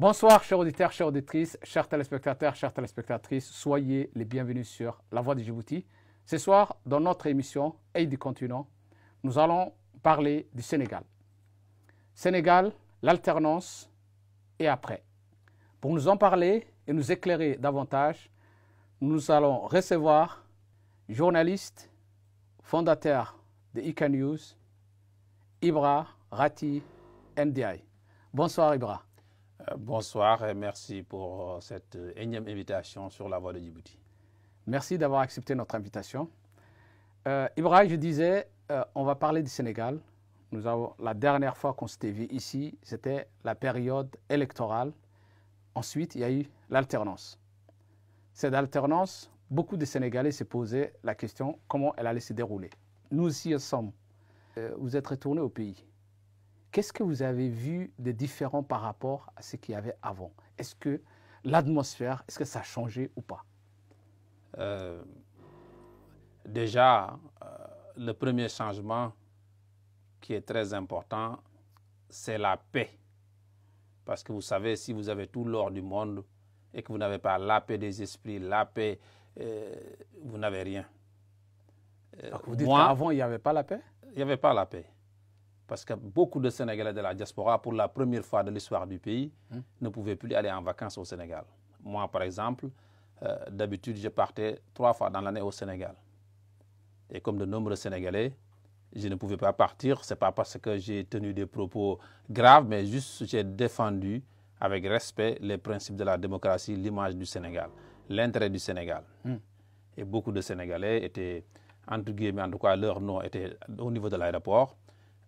Bonsoir, chers auditeurs, chères auditrices, chers téléspectateurs, chères téléspectatrices. Soyez les bienvenus sur La Voix de Djibouti. Ce soir, dans notre émission Aide du continent, nous allons parler du Sénégal. Sénégal, l'alternance et après. Pour nous en parler et nous éclairer davantage, nous allons recevoir journaliste, fondateur de ICA News, Ibra Rati Ndiaye. Bonsoir Ibra. Bonsoir et merci pour cette énième invitation sur La Voix de Djibouti. Merci d'avoir accepté notre invitation. Ibra, je disais, on va parler du Sénégal. La dernière fois qu'on s'était vu ici, c'était la période électorale. Ensuite, il y a eu l'alternance. Cette alternance, beaucoup de Sénégalais se posaient la question comment elle allait se dérouler. Nous aussi sommes. Vous êtes retourné au pays. Qu'est-ce que vous avez vu de différent par rapport à ce qu'il y avait avant? Est-ce que l'atmosphère, est-ce que ça a changé ou pas? Déjà, le premier changement qui est très important, c'est la paix. Parce que vous savez, si vous avez tout l'or du monde et que vous n'avez pas la paix des esprits, la paix, vous n'avez rien. Donc vous dites qu'avant, il n'y avait pas la paix? Il n'y avait pas la paix. Parce que beaucoup de Sénégalais de la diaspora, pour la première fois de l'histoire du pays, ne pouvaient plus aller en vacances au Sénégal. Moi, par exemple, d'habitude, je partais 3 fois dans l'année au Sénégal. Et comme de nombreux Sénégalais, je ne pouvais pas partir. Ce n'est pas parce que j'ai tenu des propos graves, mais juste j'ai défendu avec respect les principes de la démocratie, l'image du Sénégal, l'intérêt du Sénégal. Et beaucoup de Sénégalais étaient, entre guillemets, en tout cas, leur nom était au niveau de l'aéroport.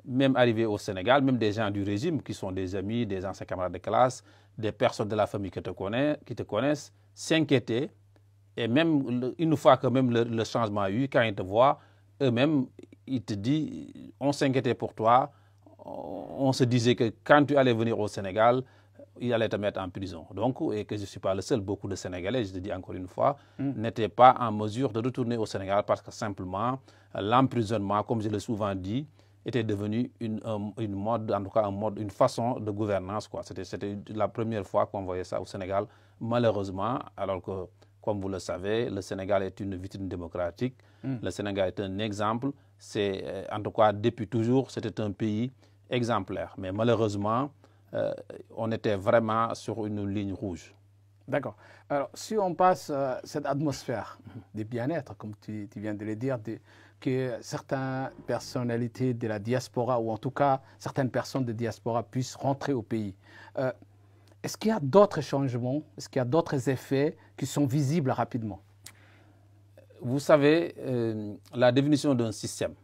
Même arrivés au Sénégal, même des gens du régime qui sont des amis, des anciens camarades de classe, des personnes de la famille qui te connaissent, s'inquiétaient. Et même une fois que même le changement a eu, quand ils te voient, eux-mêmes, ils te disent, on s'inquiétait pour toi, on se disait que quand tu allais venir au Sénégal, il allait te mettre en prison. Donc, et que je ne suis pas le seul, beaucoup de Sénégalais, je te dis encore une fois, n'étaient pas en mesure de retourner au Sénégal parce que simplement, l'emprisonnement, comme je l'ai souvent dit, était devenu une mode, en tout cas une façon de gouvernance. C'était la première fois qu'on voyait ça au Sénégal, malheureusement, alors que, comme vous le savez, le Sénégal est une vitrine démocratique. Le Sénégal est un exemple. En tout cas, depuis toujours, c'était un pays exemplaire. Mais malheureusement, on était vraiment sur une ligne rouge. D'accord. Alors, si on passe cette atmosphère de bien-être, comme tu viens de le dire, que certaines personnalités de la diaspora, ou en tout cas certaines personnes de diaspora puissent rentrer au pays, est-ce qu'il y a d'autres changements? Est-ce qu'il y a d'autres effets qui sont visibles rapidement? Vous savez, la définition d'un système,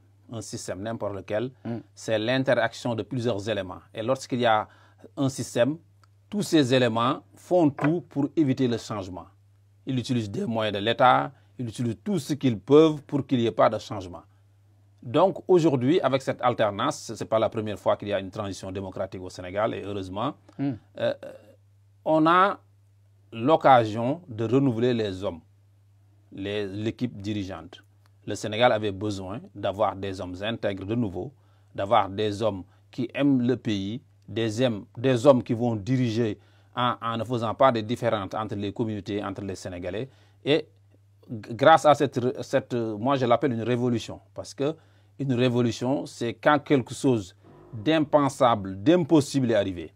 n'importe lequel, c'est l'interaction de plusieurs éléments. Et lorsqu'il y a un système, tous ces éléments font tout pour éviter le changement. Ils utilisent des moyens de l'État, ils utilisent tout ce qu'ils peuvent pour qu'il n'y ait pas de changement. Donc aujourd'hui, avec cette alternance, ce n'est pas la première fois qu'il y a une transition démocratique au Sénégal, et heureusement, on a l'occasion de renouveler les hommes, l'équipe dirigeante. Le Sénégal avait besoin d'avoir des hommes intègres de nouveau, d'avoir des hommes qui aiment le pays, des hommes qui vont diriger en ne faisant pas de différence entre les communautés, entre les Sénégalais. Et grâce à moi je l'appelle une révolution, parce que une révolution, c'est quand quelque chose d'impensable, d'impossible est arrivé.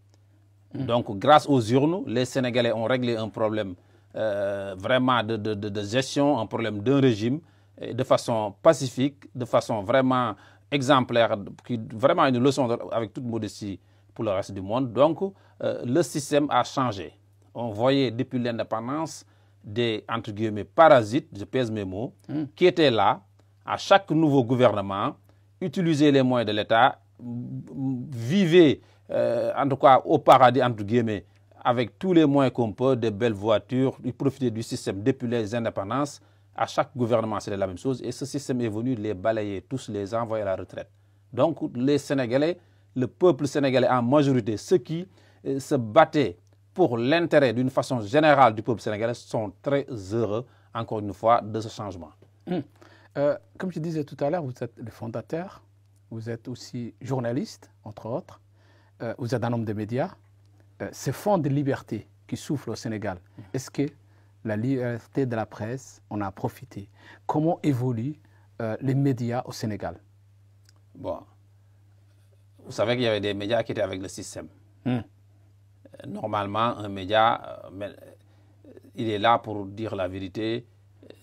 Donc grâce aux urnes, les Sénégalais ont réglé un problème vraiment de gestion, un problème d'un régime, de façon pacifique, de façon vraiment exemplaire, vraiment une leçon avec toute modestie pour le reste du monde. Donc, le système a changé. On voyait depuis l'indépendance des, entre guillemets, parasites, je pèse mes mots, qui étaient là, à chaque nouveau gouvernement, utilisaient les moyens de l'État, vivaient, en tout cas, au paradis, entre guillemets, avec tous les moyens qu'on peut, des belles voitures, ils profitaient du système depuis les indépendances. À chaque gouvernement, c'était la même chose. Et ce système est venu les balayer, tous les envoyer à la retraite. Donc, les Sénégalais, le peuple sénégalais en majorité, ceux qui se battaient pour l'intérêt d'une façon générale du peuple sénégalais, sont très heureux, encore une fois, de ce changement. Comme je disais tout à l'heure, vous êtes le fondateur, vous êtes aussi journaliste, entre autres, vous êtes un homme de médias. ces fonds de liberté qui soufflent au Sénégal, est-ce que la liberté de la presse, on a profité? Comment évoluent les médias au Sénégal? Bon, vous savez qu'il y avait des médias qui étaient avec le système. Normalement, un média, il est là pour dire la vérité,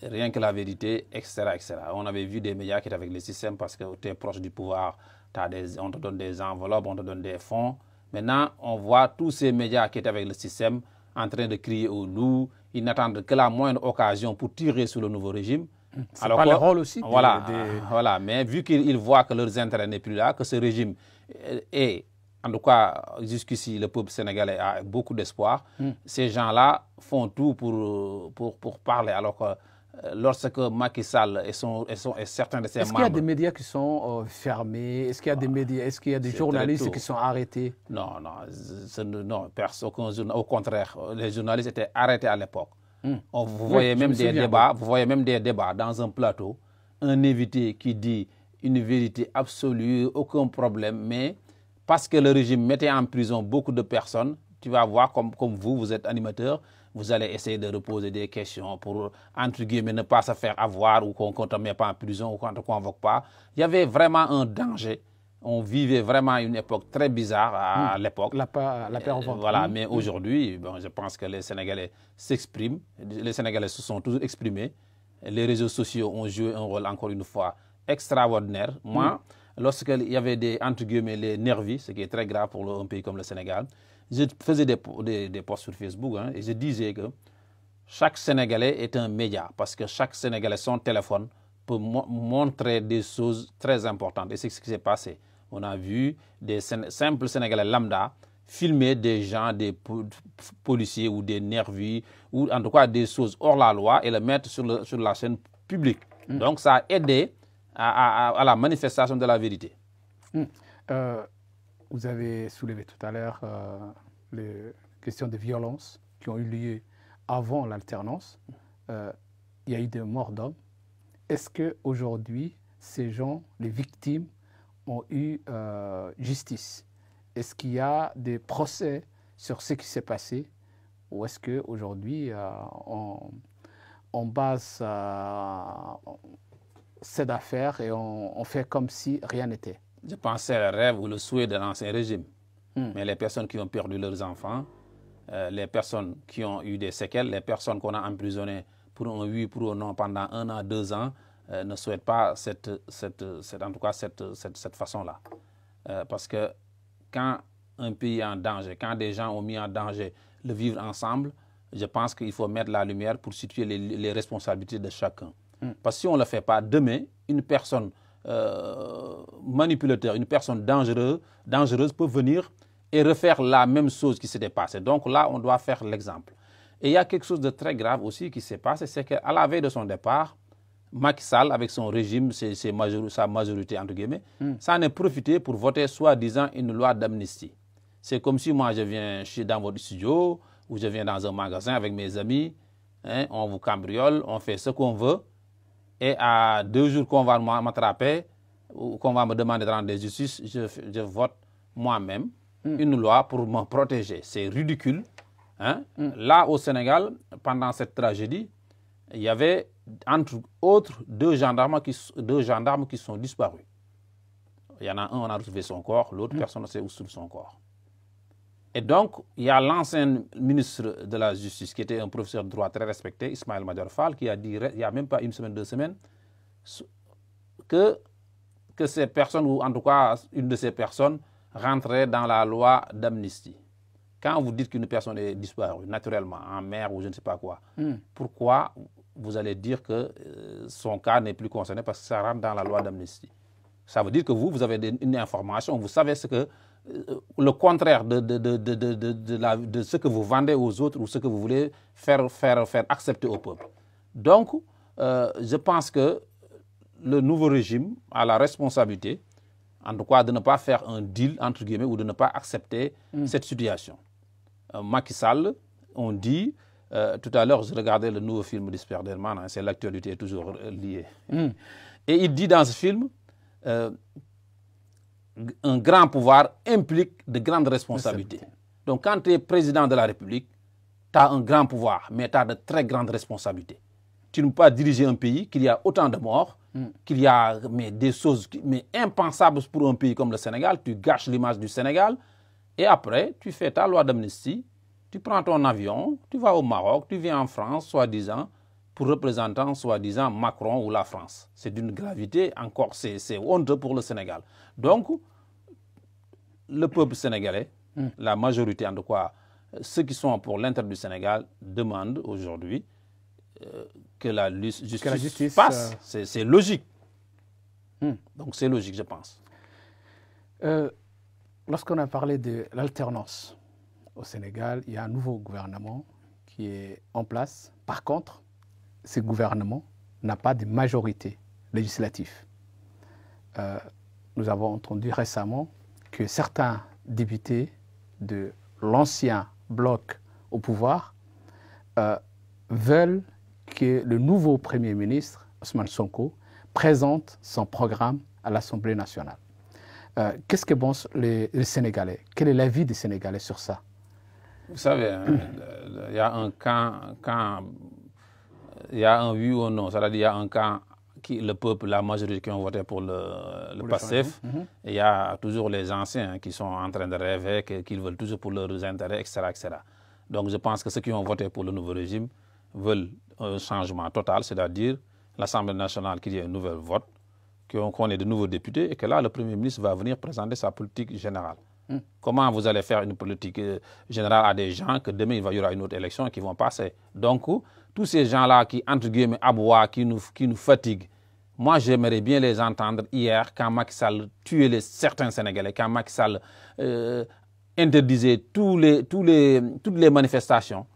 rien que la vérité, etc., etc. On avait vu des médias qui étaient avec le système parce que tu es proche du pouvoir, on te donne des enveloppes, on te donne des fonds. Maintenant, on voit tous ces médias qui étaient avec le système en train de crier au loup. Ils n'attendent que la moindre occasion pour tirer sur le nouveau régime. C'est pas le rôle aussi voilà, mais vu qu'ils voient que leurs intérêts n'est plus là, que ce régime est, en tout cas, jusqu'ici, le peuple sénégalais a beaucoup d'espoir, ces gens-là font tout pour parler. Alors que lorsque Macky Sall et certains de ses membres... Est-ce qu'il y a des médias qui sont fermés? Est-ce qu'il y a des médias, est-ce qu'il y a des journalistes qui sont arrêtés? Non, au contraire, les journalistes étaient arrêtés à l'époque. Vous voyez même des débats dans un plateau, un invité qui dit une vérité absolue, aucun problème, mais parce que le régime mettait en prison beaucoup de personnes, tu vas voir comme vous êtes animateur, vous allez essayer de reposer des questions pour, entre guillemets, ne pas se faire avoir ou qu'on ne te met pas en prison ou qu'on ne te convoque pas. Il y avait vraiment un danger. On vivait vraiment une époque très bizarre à l'époque. La paix au ventre. Voilà, mais aujourd'hui, bon, je pense que les Sénégalais s'expriment. Les Sénégalais se sont toujours exprimés. Les réseaux sociaux ont joué un rôle, encore une fois, extraordinaire. Moi, lorsqu'il y avait entre guillemets, les nervis, ce qui est très grave pour un pays comme le Sénégal, je faisais des posts sur Facebook et je disais que chaque Sénégalais est un média parce que chaque Sénégalais, son téléphone, peut montrer des choses très importantes. Et c'est ce qui s'est passé. On a vu des simples Sénégalais lambda filmer des gens, des policiers ou des nervis, ou en tout cas des choses hors la loi et le mettre sur la chaîne publique. Donc ça a aidé à la manifestation de la vérité. Vous avez soulevé tout à l'heure les questions de violence qui ont eu lieu avant l'alternance. Il y a eu des morts d'hommes. Est-ce qu'aujourd'hui, ces gens, les victimes, ont eu justice? Est-ce qu'il y a des procès sur ce qui s'est passé? Ou est-ce qu'aujourd'hui, on base cette affaire et on fait comme si rien n'était? Je pensais le rêve ou le souhait de l'ancien régime. Mais les personnes qui ont perdu leurs enfants, les personnes qui ont eu des séquelles, les personnes qu'on a emprisonnées pour un oui, pour un non pendant 1 an, 2 ans, ne souhaitent pas cette façon-là. Parce que quand un pays est en danger, quand des gens ont mis en danger le vivre ensemble, je pense qu'il faut mettre la lumière pour situer les responsabilités de chacun. Parce que si on ne le fait pas, demain, une personne manipulateur, une personne dangereuse peut venir et refaire la même chose qui s'était passée. Donc là, on doit faire l'exemple. Et il y a quelque chose de très grave aussi qui s'est passé, c'est qu'à la veille de son départ, Macky Sall, avec son régime, sa majorité, entre guillemets, ça en est profité pour voter soi-disant une loi d'amnistie. C'est comme si moi, je viens dans votre studio ou je viens dans un magasin avec mes amis, on vous cambriole, on fait ce qu'on veut, et à 2 jours qu'on va m'attraper ou qu'on va me demander de rendre des justices, je vote moi-même une loi pour me protéger. C'est ridicule. Là, au Sénégal, pendant cette tragédie, il y avait, entre autres, 2 gendarmes qui sont disparus. Il y en a un, on a retrouvé son corps, l'autre personne ne sait où se trouve son corps. Et donc, il y a l'ancien ministre de la Justice, qui était un professeur de droit très respecté, Ismaël Madior Fall, qui a dit, il n'y a même pas 1 semaine, 2 semaines, que ces personnes, ou en tout cas une de ces personnes, rentrait dans la loi d'amnistie. Quand vous dites qu'une personne est disparue, naturellement, en mer ou je ne sais pas quoi, pourquoi vous allez dire que son cas n'est plus concerné parce que ça rentre dans la loi d'amnistie? Ça veut dire que vous avez une information, vous savez ce que le contraire de ce que vous vendez aux autres ou ce que vous voulez faire accepter au peuple. Donc, je pense que le nouveau régime a la responsabilité, en tout cas, de ne pas faire un deal, entre guillemets, ou de ne pas accepter cette situation. Macky Sall, on dit, tout à l'heure, je regardais le nouveau film de Spider-Man, c'est l'actualité toujours liée. Et il dit dans ce film, un grand pouvoir implique de grandes responsabilités. Donc quand tu es président de la République, tu as un grand pouvoir, mais tu as de très grandes responsabilités. Tu ne peux pas diriger un pays, qu'il y a autant de morts, qu'il y a des choses impensables pour un pays comme le Sénégal. Tu gâches l'image du Sénégal. Et après, tu fais ta loi d'amnistie, tu prends ton avion, tu vas au Maroc, tu viens en France, soi-disant, pour représentant, soi-disant, Macron ou la France. C'est d'une gravité encore, c'est honteux pour le Sénégal. Donc, le peuple sénégalais, la majorité en tout cas, ceux qui sont pour l'intérêt du Sénégal, demandent aujourd'hui que la justice passe. C'est logique. Donc c'est logique, je pense. Lorsqu'on a parlé de l'alternance au Sénégal, il y a un nouveau gouvernement qui est en place. Par contre, ce gouvernement n'a pas de majorité législative. Nous avons entendu récemment que certains députés de l'ancien bloc au pouvoir veulent que le nouveau Premier ministre, Ousmane Sonko, présente son programme à l'Assemblée nationale. Qu'est-ce que pensent les Sénégalais? Quel est l'avis des Sénégalais sur ça? Vous savez, il y a un il y a un oui ou non, c'est-à-dire il y a un camp, le peuple, la majorité qui ont voté pour le PASTEF, et il y a toujours les anciens qui sont en train de rêver, qu'ils veulent toujours pour leurs intérêts, etc., etc. Donc je pense que ceux qui ont voté pour le nouveau régime veulent un changement total, c'est-à-dire l'Assemblée nationale qui ait un nouvel vote, qu'on ait de nouveaux députés et que là, le Premier ministre va venir présenter sa politique générale. Comment vous allez faire une politique générale à des gens que demain, il y aura une autre élection qui vont passer? Donc, tous ces gens-là qui, entre guillemets, aboient, qui nous fatiguent, moi, j'aimerais bien les entendre hier quand Macky Sall tuait certains Sénégalais, quand Macky Sall interdisait toutes les manifestations,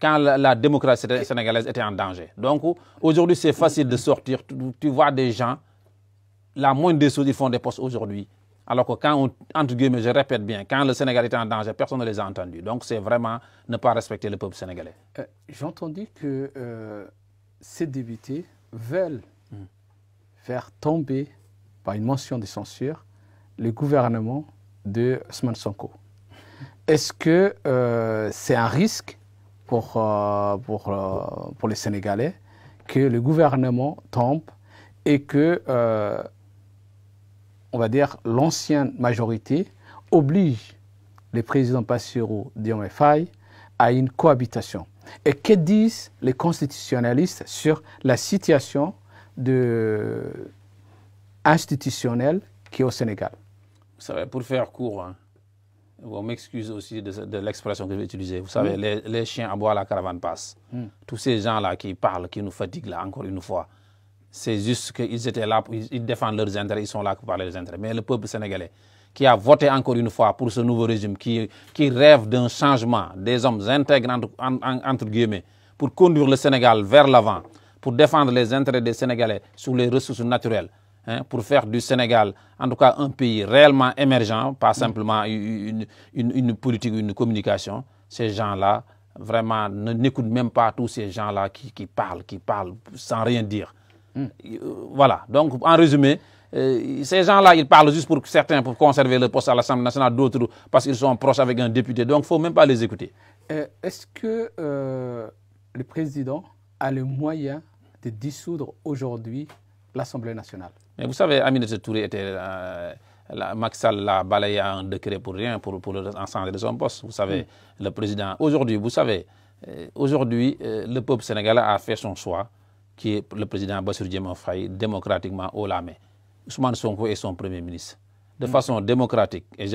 quand la démocratie sénégalaise était en danger. Donc, aujourd'hui, c'est facile de sortir. Tu vois des gens, la moindre des choses, ils font des postes aujourd'hui. Alors que quand, entre guillemets, je répète bien, quand le Sénégal était en danger, personne ne les a entendus. Donc, c'est vraiment ne pas respecter le peuple sénégalais. J'ai entendu que ces députés veulent faire tomber, par une motion de censure, le gouvernement de Ousmane Sonko. Est-ce que c'est un risque pour les Sénégalais que le gouvernement tombe et que, on va dire, l'ancienne majorité oblige le président Bassirou Diomaye Faye à une cohabitation? Et que disent les constitutionnalistes sur la situation institutionnelle qui est au Sénégal? Vous savez, pour faire court, on m'excuse aussi de l'expression que je vais utiliser. Vous savez, les chiens aboient, la caravane passe. Tous ces gens-là qui parlent, qui nous fatiguent là, encore une fois, c'est juste qu'ils étaient là, ils défendent leurs intérêts, ils sont là pour parler des intérêts. Mais le peuple sénégalais, qui a voté encore une fois pour ce nouveau régime, qui rêve d'un changement, des hommes intègres, entre guillemets, pour conduire le Sénégal vers l'avant, pour défendre les intérêts des Sénégalais sur les ressources naturelles, pour faire du Sénégal, en tout cas, un pays réellement émergent, pas simplement une politique, une communication. Ces gens-là, vraiment, n'écoutent même pas tous ces gens-là qui parlent sans rien dire. Voilà. Donc, en résumé, ces gens-là, ils parlent juste pour certains pour conserver le poste à l'Assemblée nationale, d'autres parce qu'ils sont proches avec un député. Donc, il ne faut même pas les écouter. Est-ce que le président a le moyen de dissoudre aujourd'hui l'Assemblée nationale? Mais vous savez, Aminata Touré était... Macky Sall l'a balayé à un décret pour rien, pour l'ensemble de son poste. Vous savez, le président... Aujourd'hui, vous savez, le peuple sénégalais a fait son choix, qui est le président Bassirou Diomaye Faye, démocratiquement haut la main. Ousmane Sonko est son premier ministre. De façon démocratique. Et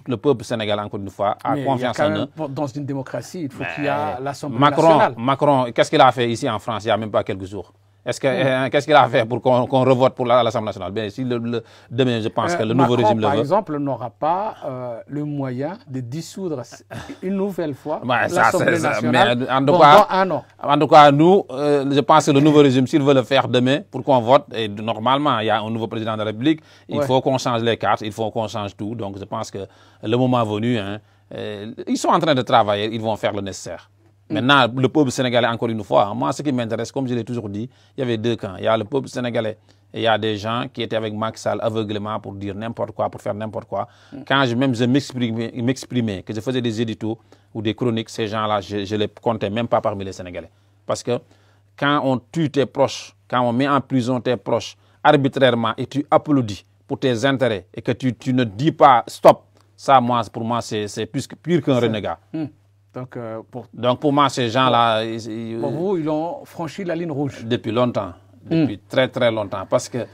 le peuple sénégalais, encore une fois, a confiance en eux. Dans une démocratie, il faut qu'il y ait l'Assemblée nationale. Macron, qu'est-ce qu'il a fait ici en France il n'y a même pas quelques jours? Qu'est-ce qu'il a fait pour qu'on revote pour l'Assemblée nationale? Bien, si demain, je pense que le nouveau régime le veut. Par exemple, n'aura pas le moyen de dissoudre une nouvelle fois l'Assemblée nationale pendant un an. En tout cas, nous, je pense que le nouveau régime, s'il veut le faire demain, pour qu'on vote, et normalement, il y a un nouveau président de la République, il faut qu'on change les cartes, il faut qu'on change tout. Donc, je pense que le moment venu, ils sont en train de travailler, ils vont faire le nécessaire. Maintenant, le peuple sénégalais, encore une fois, moi, ce qui m'intéresse, comme je l'ai toujours dit, il y avait deux camps. Il y a le peuple sénégalais et il y a des gens qui étaient avec Macky Sall aveuglément pour dire n'importe quoi, pour faire n'importe quoi. Quand je m'exprimais, que je faisais des éditos ou des chroniques, ces gens-là, je les comptais même pas parmi les Sénégalais. Parce que quand on tue tes proches, quand on met en prison tes proches arbitrairement et tu applaudis pour tes intérêts et que tu ne dis pas stop, ça, pour moi, c'est pire qu'un renégat. Donc, pour moi, ces gens-là... Pour vous, ils ont franchi la ligne rouge. Depuis longtemps. Depuis très, très longtemps. Parce que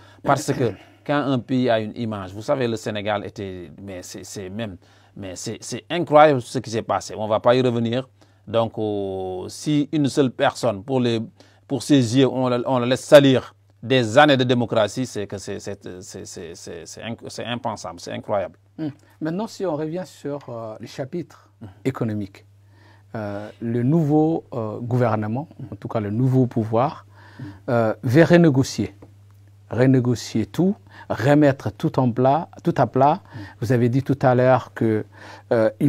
quand un pays a une image, vous savez, le Sénégal était... Mais c'est incroyable ce qui s'est passé. On ne va pas y revenir. Donc, si une seule personne, pour ses yeux, on le laisse salir des années de démocratie, c'est que c'est impensable, c'est incroyable. Maintenant, si on revient sur les chapitres économiques, le nouveau gouvernement, en tout cas le nouveau pouvoir, veut renégocier tout, remettre tout à plat. Vous avez dit tout à l'heure qu'il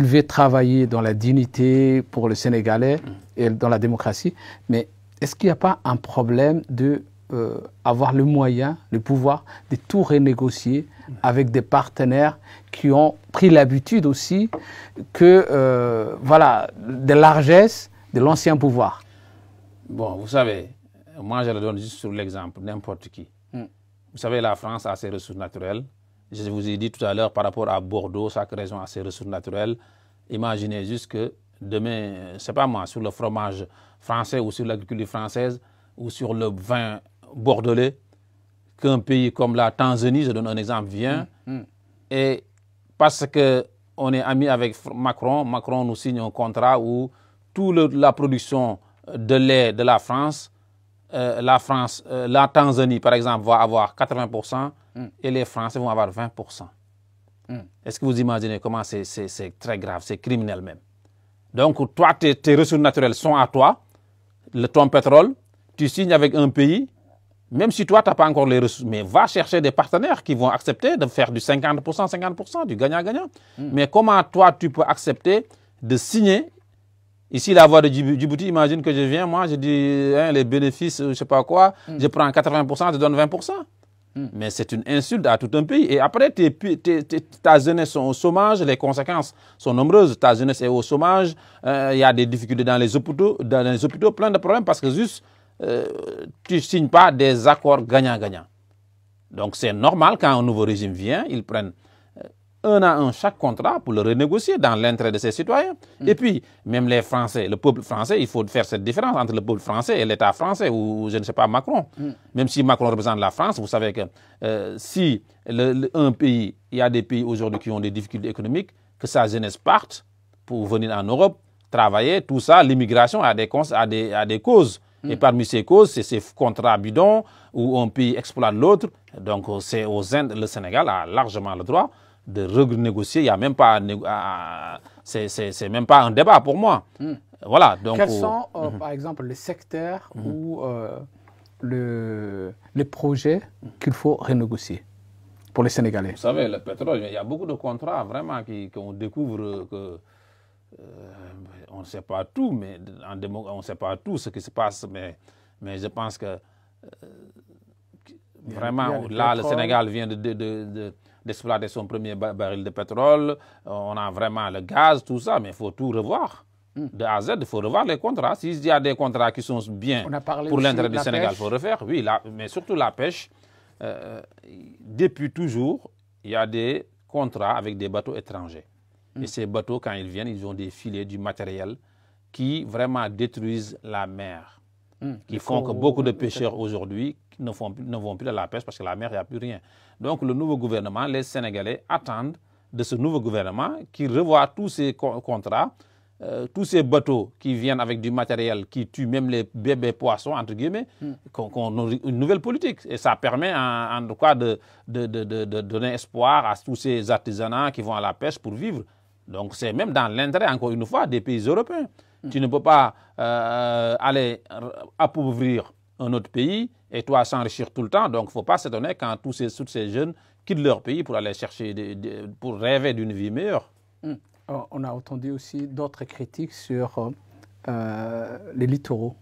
veut travailler dans la dignité pour le Sénégalais et dans la démocratie, mais est-ce qu'il n'y a pas un problème de avoir le moyen, le pouvoir de tout renégocier avec des partenaires qui ont pris l'habitude aussi de largesse de l'ancien pouvoir? Bon, vous savez, moi je le donne juste sur l'exemple, n'importe qui. Vous savez, la France a ses ressources naturelles. Je vous ai dit tout à l'heure par rapport à Bordeaux, chaque région a ses ressources naturelles. Imaginez juste que demain, je ne sais pas moi, sur le fromage français ou sur l'agriculture française ou sur le vin bordelais, qu'un pays comme la Tanzanie, je donne un exemple, vient et parce qu'on est amis avec Macron nous signe un contrat où toute la production de lait de la France, la Tanzanie par exemple va avoir 80% et les Français vont avoir 20%. Est-ce que vous imaginez comment c'est très grave, c'est criminel même. Donc toi, tes ressources naturelles sont à toi, ton pétrole, tu signes avec un pays, même si toi, tu n'as pas encore les ressources, mais va chercher des partenaires qui vont accepter de faire du 50%, du gagnant-gagnant. Mais comment toi, tu peux accepter de signer, ici la voie de Djibouti, imagine que je viens, moi, je dis les bénéfices, je ne sais pas quoi, je prends 80%, je donne 20%. Mais c'est une insulte à tout un pays. Et après, ta jeunesse est au chômage, les conséquences sont nombreuses. Ta jeunesse est au chômage, il y a des difficultés dans les hôpitaux, plein de problèmes parce que juste, tu ne signes pas des accords gagnant-gagnant. Donc c'est normal quand un nouveau régime vient, ils prennent un à un chaque contrat pour le renégocier dans l'intérêt de ses citoyens. Et puis, même les Français, le peuple français, il faut faire cette différence entre le peuple français et l'État français, ou je ne sais pas, Macron. Même si Macron représente la France, vous savez que si un pays, il y a des pays aujourd'hui qui ont des difficultés économiques, que sa jeunesse parte pour venir en Europe, travailler, tout ça, l'immigration a des causes. Et parmi ces causes, c'est ces contrats bidons où un pays exploite l'autre. Donc, le Sénégal a largement le droit de renégocier. Il n'y a même pas, c'est même pas un débat pour moi. Voilà. Donc, quels sont, par exemple, les secteurs ou les projets qu'il faut renégocier pour les Sénégalais? Vous savez, le pétrole, il y a beaucoup de contrats vraiment qu'on découvre que on ne sait pas tout, mais on ne sait pas tout ce qui se passe, mais je pense que vraiment, là, le Sénégal vient d'exploiter son premier baril de pétrole, on a vraiment le gaz, tout ça, mais il faut tout revoir. De A à Z, il faut revoir les contrats. S'il y a des contrats qui sont bien pour l'intérêt du Sénégal, il faut refaire. Oui, mais surtout la pêche. Depuis toujours, il y a des contrats avec des bateaux étrangers. Et ces bateaux, quand ils viennent, ils ont des filets, du matériel qui vraiment détruisent la mer. Qui font que beaucoup de pêcheurs aujourd'hui ne vont plus à la pêche parce que la mer, il n'y a plus rien. Donc le nouveau gouvernement, les Sénégalais attendent de ce nouveau gouvernement qui revoit tous ces contrats, tous ces bateaux qui viennent avec du matériel qui tue même les bébés poissons, entre guillemets, qu'on a une nouvelle politique. Et ça permet en tout cas de donner espoir à tous ces artisanats qui vont à la pêche pour vivre. Donc c'est même dans l'intérêt, encore une fois, des pays européens. Tu ne peux pas aller appauvrir un autre pays et toi s'enrichir tout le temps. Donc il ne faut pas s'étonner quand tous ces jeunes quittent leur pays pour aller chercher, pour rêver d'une vie meilleure. On a entendu aussi d'autres critiques sur les littoraux,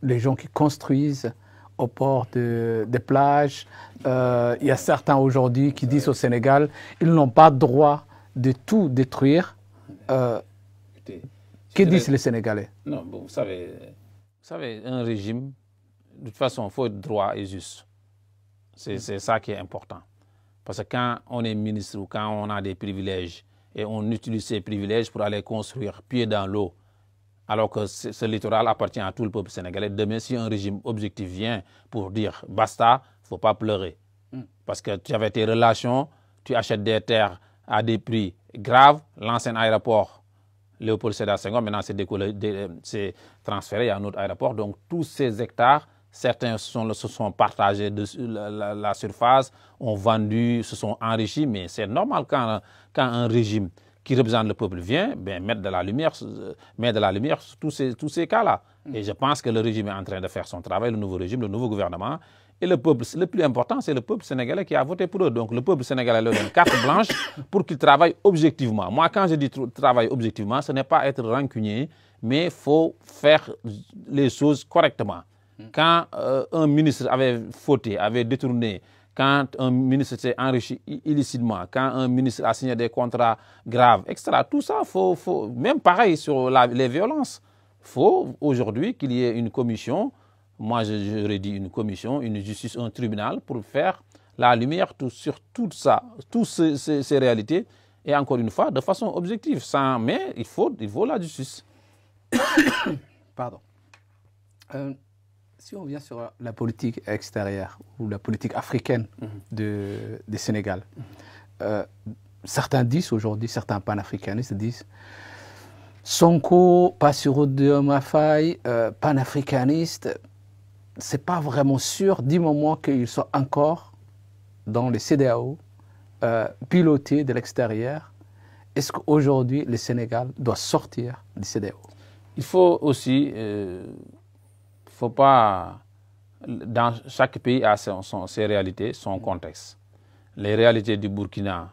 les gens qui construisent au port des plages. Il y a certains aujourd'hui qui disent au Sénégal, ils n'ont pas droit de tout détruire. Que disent les Sénégalais? Non, bon, vous savez, un régime, de toute façon, il faut être droit et juste. C'est ça qui est important. Parce que quand on est ministre ou quand on a des privilèges et on utilise ces privilèges pour aller construire pied dans l'eau, alors que ce littoral appartient à tout le peuple sénégalais, demain, si un régime objectif vient pour dire basta, il ne faut pas pleurer. Parce que tu avais tes relations, tu achètes des terres à des prix graves, l'ancien aéroport Léopold Sédar Senghor, maintenant c'est transféré à un autre aéroport. Donc tous ces hectares, certains se sont partagés de la surface, ont vendu, se sont enrichis, mais c'est normal quand un régime qui représente le peuple vient, mettre de la lumière sur tous ces cas-là. Et je pense que le régime est en train de faire son travail, le nouveau régime, le nouveau gouvernement. Et le peuple, le plus important, c'est le peuple sénégalais qui a voté pour eux. Donc le peuple sénégalais leur donne carte blanche pour qu'ils travaillent objectivement. Moi, quand je dis travailler objectivement, ce n'est pas être rancunier, mais il faut faire les choses correctement. Quand un ministre avait fauté, avait détourné, quand un ministre s'est enrichi illicitement, quand un ministre a signé des contrats graves, etc., tout ça, même pareil sur les violences, il faut aujourd'hui qu'il y ait une commission. Moi, j'aurais dit une commission, une justice, un tribunal pour faire la lumière sur tout ça, toutes ces réalités. Et encore une fois, de façon objective. Mais il faut la justice. Pardon. Si on vient sur la politique extérieure ou la politique africaine du Sénégal, certains disent aujourd'hui, certains panafricanistes disent Sonko, Bassirou Diomaye Faye, panafricaniste, c'est pas vraiment sûr du moment qu'ils sont encore dans les CEDEAO, pilotés de l'extérieur. Est-ce qu'aujourd'hui, le Sénégal doit sortir du CEDEAO? Il faut aussi, faut pas, dans chaque pays a ses réalités, son contexte. Les réalités du Burkina,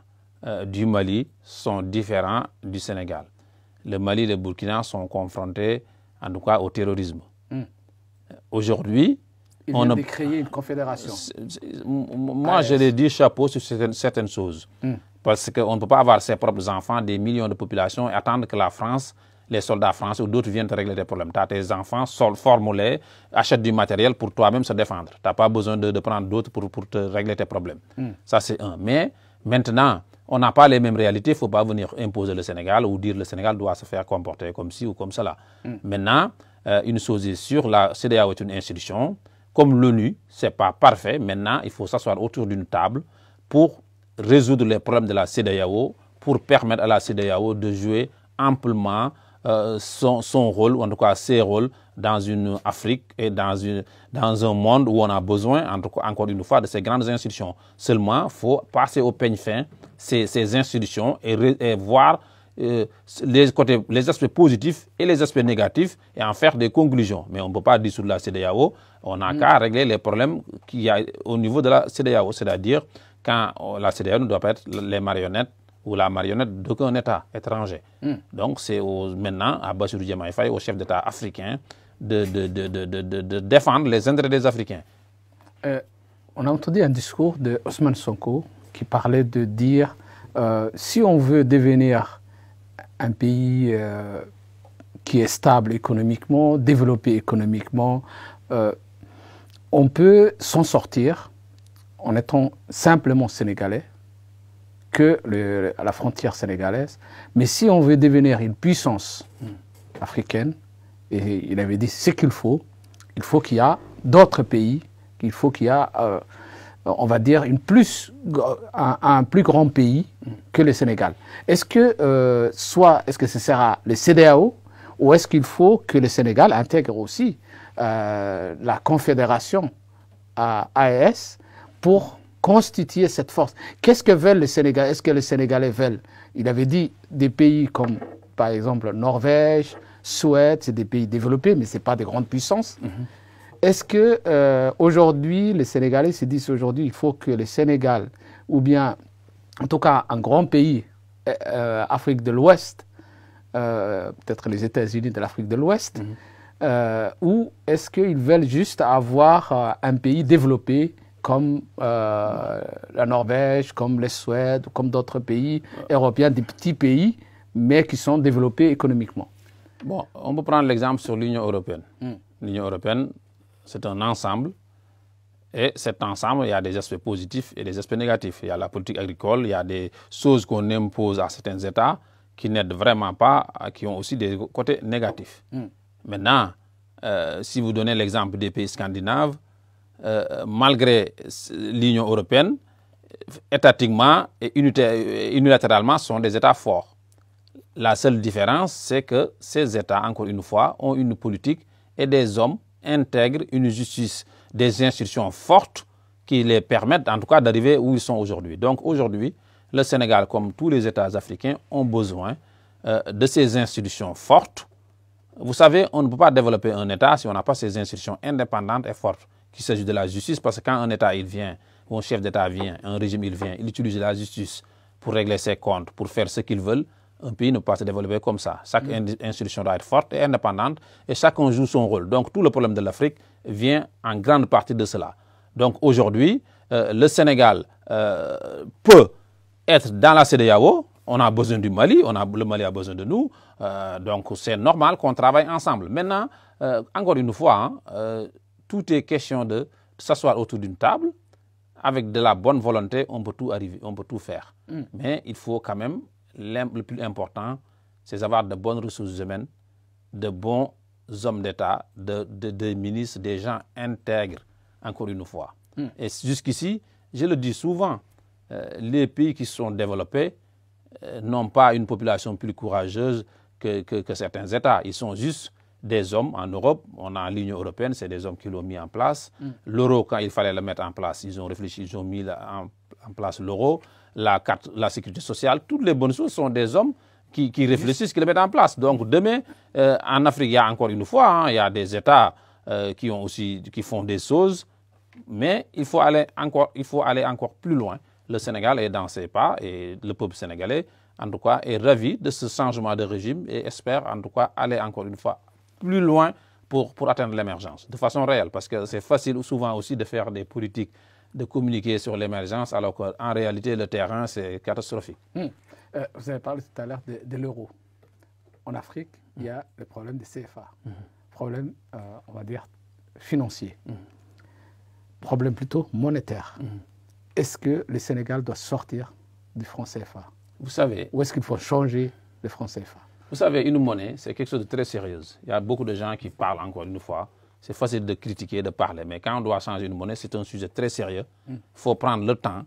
du Mali sont différentes du Sénégal. Le Mali et le Burkina sont confrontés, en tout cas, au terrorisme. Aujourd'hui, on vient de créer une confédération. Moi, je l'ai dit chapeau sur certaines choses. Parce qu'on ne peut pas avoir ses propres enfants, des millions de populations, et attendre que la France, les soldats français ou d'autres viennent te régler des problèmes. Tu as tes enfants, forme-les, achète du matériel pour toi-même se défendre. Tu n'as pas besoin de prendre d'autres pour te régler tes problèmes. Ça, c'est un. Mais maintenant, on n'a pas les mêmes réalités. Il ne faut pas venir imposer le Sénégal ou dire que le Sénégal doit se faire comporter comme ci ou comme cela. Maintenant, une chose est sûre, la CEDEAO est une institution. Comme l'ONU, ce n'est pas parfait. Maintenant, il faut s'asseoir autour d'une table pour résoudre les problèmes de la CEDEAO, pour permettre à la CEDEAO de jouer amplement son rôle, ou en tout cas ses rôles, dans une Afrique et dans un monde où on a besoin, en tout cas, encore une fois, de ces grandes institutions. Seulement, il faut passer au peigne fin ces institutions et voir les aspects positifs et les aspects négatifs et en faire des conclusions. Mais on ne peut pas dissoudre la CEDEAO, on n'a qu'à régler les problèmes qu'il y a au niveau de la CEDEAO, c'est-à-dire quand la CEDEAO ne doit pas être les marionnettes ou la marionnette d'aucun État étranger. Donc c'est maintenant à Bassirou Diomaye Faye, au chef d'État africain, de défendre les intérêts des Africains. On a entendu un discours de Ousmane Sonko qui parlait de dire si on veut devenir un pays qui est stable économiquement, développé économiquement, on peut s'en sortir en étant simplement sénégalais que à la frontière sénégalaise. Mais si on veut devenir une puissance africaine, et il avait dit ce qu'il faut qu'il y ait d'autres pays, qu'il faut qu'il y ait, on va dire, un plus grand pays que le Sénégal. Est-ce que ce sera le CEDEAO ou est-ce qu'il faut que le Sénégal intègre aussi la confédération AES pour constituer cette force? Qu'est-ce que veulent les Sénégalais? Est-ce que les Sénégalais veulent? Il avait dit des pays comme, par exemple, Norvège, Suède, c'est des pays développés, mais ce n'est pas des grandes puissances. Est-ce que aujourd'hui, les Sénégalais se disent aujourd'hui, il faut que le Sénégal, ou bien en tout cas un grand pays, Afrique de l'Ouest, peut-être les États-Unis de l'Afrique de l'Ouest, ou est-ce qu'ils veulent juste avoir un pays développé comme la Norvège, comme la Suède, comme d'autres pays européens, des petits pays, mais qui sont développés économiquement? Bon, on peut prendre l'exemple sur l'Union européenne. L'Union européenne, c'est un ensemble. Et cet ensemble, il y a des aspects positifs et des aspects négatifs. Il y a la politique agricole, il y a des choses qu'on impose à certains États qui n'aident vraiment pas, qui ont aussi des côtés négatifs. Maintenant, si vous donnez l'exemple des pays scandinaves, malgré l'Union européenne, étatiquement et unilatéralement, sont des États forts. La seule différence, c'est que ces États, encore une fois, ont une politique et des hommes intègrent une justice, des institutions fortes qui les permettent, en tout cas, d'arriver où ils sont aujourd'hui. Donc aujourd'hui, le Sénégal, comme tous les États africains, ont besoin de ces institutions fortes. Vous savez, on ne peut pas développer un État si on n'a pas ces institutions indépendantes et fortes. Qu'il s'agit de la justice, parce que quand un État il vient, ou un chef d'État vient, un régime il vient, il utilise la justice pour régler ses comptes, pour faire ce qu'ils veulent, un pays ne peut pas se développer comme ça. Chaque institution doit être forte et indépendante et chacun joue son rôle. Donc tout le problème de l'Afrique vient en grande partie de cela. Donc aujourd'hui, le Sénégal peut être dans la CEDEAO. On a besoin du Mali, le Mali a besoin de nous. Donc c'est normal qu'on travaille ensemble. Maintenant, encore une fois, tout est question de s'asseoir autour d'une table. Avec de la bonne volonté, on peut tout arriver, on peut tout faire. Mais il faut quand même, le plus important, c'est d'avoir de bonnes ressources humaines, de bons hommes d'État, des ministres, des gens intègres, encore une fois. Et jusqu'ici, je le dis souvent, les pays qui sont développés n'ont pas une population plus courageuse que certains États. Ils sont juste des hommes. En Europe, on a l'Union européenne, c'est des hommes qui l'ont mis en place. L'euro, quand il fallait le mettre en place, ils ont réfléchi, ils ont mis en place l'euro, la sécurité sociale. Toutes les bonnes choses sont des hommes qui réfléchissent, qui le mettent en place. Donc demain, en Afrique, il y a encore une fois, il y a des États qui font des choses, mais il faut aller encore plus loin. Le Sénégal est dans ses pas et le peuple sénégalais, en tout cas, est ravi de ce changement de régime et espère, en tout cas, aller encore une fois plus loin pour atteindre l'émergence, de façon réelle, parce que c'est facile souvent aussi de faire des politiques, de communiquer sur l'émergence, alors qu'en réalité, le terrain, c'est catastrophique. Vous avez parlé tout à l'heure de l'euro. En Afrique, il y a le problème des CFA, problème, on va dire, financier, problème plutôt monétaire. Est-ce que le Sénégal doit sortir du franc CFA? Vous savez, ou est-ce qu'il faut changer le franc CFA? Vous savez, une monnaie, c'est quelque chose de très sérieux. Il y a beaucoup de gens qui parlent encore une fois. C'est facile de critiquer, de parler, mais quand on doit changer une monnaie, c'est un sujet très sérieux. Il faut prendre le temps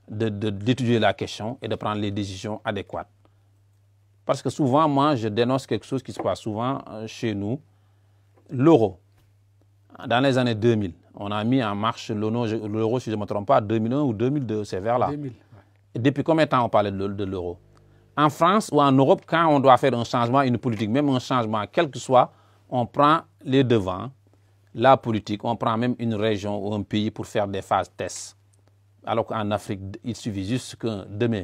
d'étudier la question et de prendre les décisions adéquates. Parce que souvent, moi, je dénonce quelque chose qui se passe souvent chez nous. L'euro. Dans les années 2000, on a mis en marche l'euro, si je ne me trompe pas, 2001 ou 2002, c'est vers là. 2000, ouais. Et depuis combien de temps on parlait de l'euro? En France ou en Europe, quand on doit faire un changement, une politique, même un changement, quel que soit, on prend les devants, la politique, on prend même une région ou un pays pour faire des phases tests. Alors qu'en Afrique, il suffit juste que demain,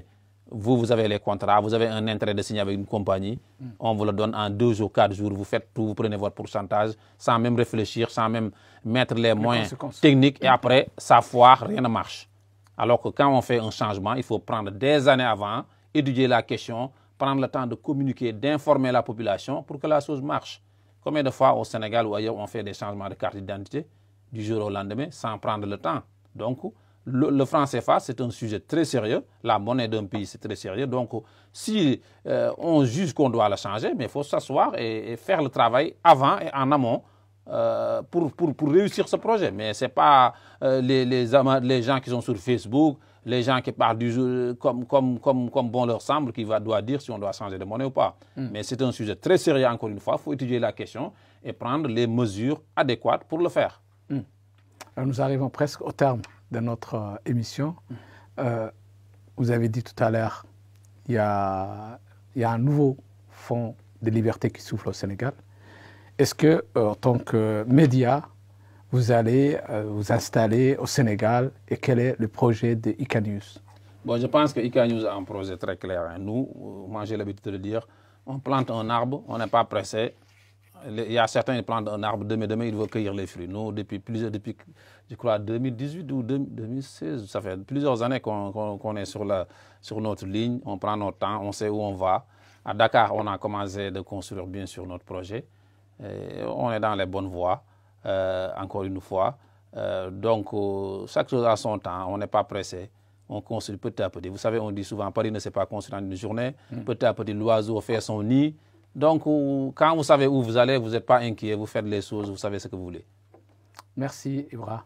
vous avez les contrats, vous avez un intérêt de signer avec une compagnie, on vous le donne en 2 jours, 4 jours, vous faites tout, vous prenez votre pourcentage, sans même réfléchir, sans même mettre les moyens techniques, et après, ça foire, rien ne marche. Alors que quand on fait un changement, il faut prendre des années avant, étudier la question, prendre le temps de communiquer, d'informer la population pour que la chose marche. Combien de fois au Sénégal ou ailleurs on fait des changements de carte d'identité du jour au lendemain sans prendre le temps? Donc, le franc CFA, c'est un sujet très sérieux. La monnaie d'un pays, c'est très sérieux. Donc, si on juge qu'on doit la changer, mais il faut s'asseoir et faire le travail avant et en amont pour réussir ce projet. Mais ce n'est pas les gens qui sont sur Facebook, les gens qui parlent du jeu comme bon leur semble, qui doivent dire si on doit changer de monnaie ou pas. Mais c'est un sujet très sérieux, encore une fois. Il faut étudier la question et prendre les mesures adéquates pour le faire. Alors nous arrivons presque au terme de notre émission. Vous avez dit tout à l'heure, il y a un nouveau fonds de liberté qui souffle au Sénégal. Est-ce que, en tant que média, vous allez vous installer au Sénégal et quel est le projet de IK News? Bon, je pense que IK News a un projet très clair. Nous, moi j'ai l'habitude de le dire, On plante un arbre, on n'est pas pressé. Il y a certains qui plantent un arbre, demain, ils vont cueillir les fruits. Nous, depuis je crois, 2018 ou 2016, ça fait plusieurs années qu'on est sur notre ligne. On prend notre temps, on sait où on va. À Dakar, on a commencé de construire bien sûr notre projet. Et on est dans les bonnes voies, encore une fois. Donc, chaque chose a son temps, on n'est pas pressé. On construit petit à petit. Vous savez, on dit souvent, Paris ne s'est pas construit en une journée. Petit à petit, l'oiseau fait son nid. Donc, quand vous savez où vous allez, vous n'êtes pas inquiet, vous faites les choses, vous savez ce que vous voulez. Merci, Ibra.